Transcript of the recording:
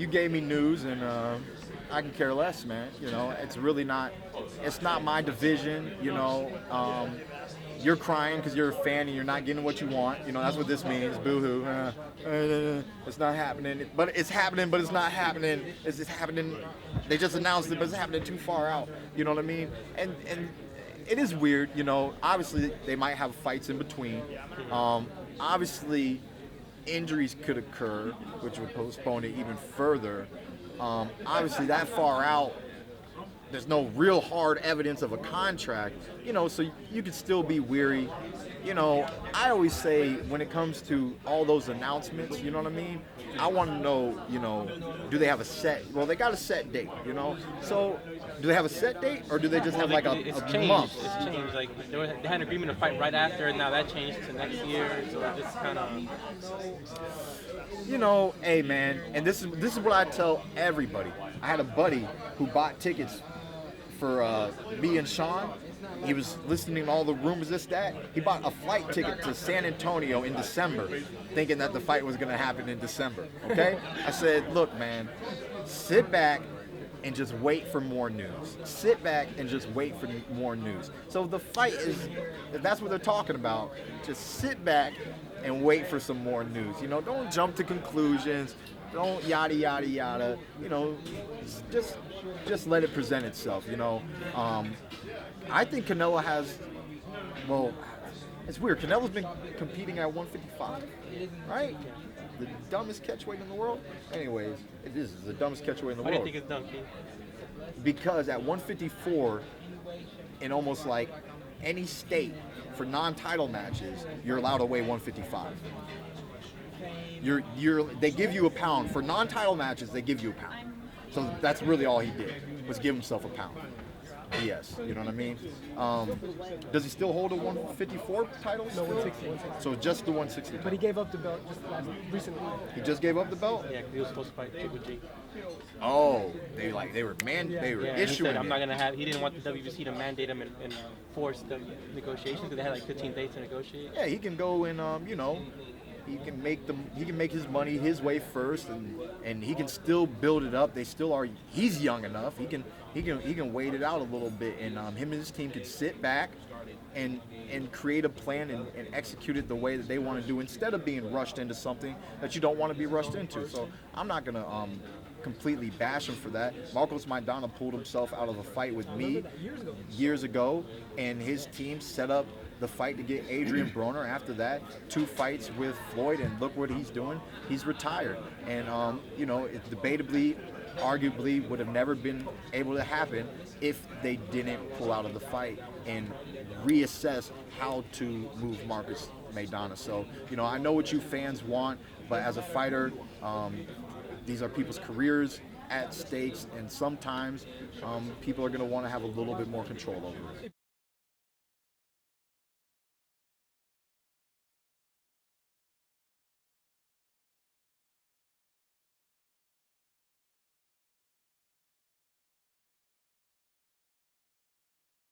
gave me news, and I can care less, man. You know, it's really not. It's not my division. You know, you're crying because you're a fan and you're not getting what you want. You know, that's what this means. Boo-hoo. It's not happening. But it's happening, but it's not happening. It's happening. They just announced it, but it's happening too far out. You know what I mean? And it is weird. You know, obviously they might have fights in between. Obviously, injuries could occur, which would postpone it even further. Obviously, that far out, there's no real hard evidence of a contract, you know, so you could still be weary. You know, I always say when it comes to all those announcements, you know what I mean? I want to know, you know, do they have a set? Well, they got a set date, you know? So, do they have a set date, or do they just have like a month? It's changed. Like, they had an agreement to fight right after, and now that changed to next year, so it just kind of... You know, hey, man, and this is what I tell everybody. I had a buddy who bought tickets for me and Sean. He was listening to all the rumors, this, that. He bought a flight ticket to San Antonio in December, thinking that the fight was going to happen in December, okay? I said, look, man, sit back and just wait for more news. Sit back and just wait for more news. So the fight is, if that's what they're talking about, just sit back and wait for some more news. You know, don't jump to conclusions. Don't yada yada yada. You know, just let it present itself. You know, I think Canelo has. Well, it's weird. Canelo's been competing at 155, right? The dumbest catchweight in the world. Anyways, it is the dumbest catchweight in the world. Why do you think it's dumb, Keith? Because at 154, in almost like any state for non-title matches, you're allowed to weigh 155. They give you a pound for non-title matches. They give you a pound. So that's really all he did, was give himself a pound. Yes, you know what I mean? Does he still hold a 154 title? No, 160. So just the 160. But he gave up the belt just recently. He just gave up the belt? Yeah, he was supposed to fight GGG. Oh, they were Yeah, issuing he said, it. I'm not gonna have. He didn't want the WBC to mandate him and force the negotiations because they had like 15 days to negotiate. Yeah, he can go and you know, he can make his money his way first, and he can still build it up. They still are. He's young enough. He can wait it out a little bit, and him and his team can sit back and create a plan and execute it the way that they want to do, instead of being rushed into something that you don't want to be rushed into. So I'm not gonna completely bash him for that. Marcos Maidana pulled himself out of a fight with me years ago, and his team set up the fight to get Adrian Broner. After that, 2 fights with Floyd, and look what he's doing. He's retired, and you know, it debatably, arguably, would have never been able to happen if they didn't pull out of the fight and reassess how to move Marcos Maidana. So, you know, I know what you fans want, but as a fighter, these are people's careers at stakes, and sometimes people are going to want to have a little bit more control over it.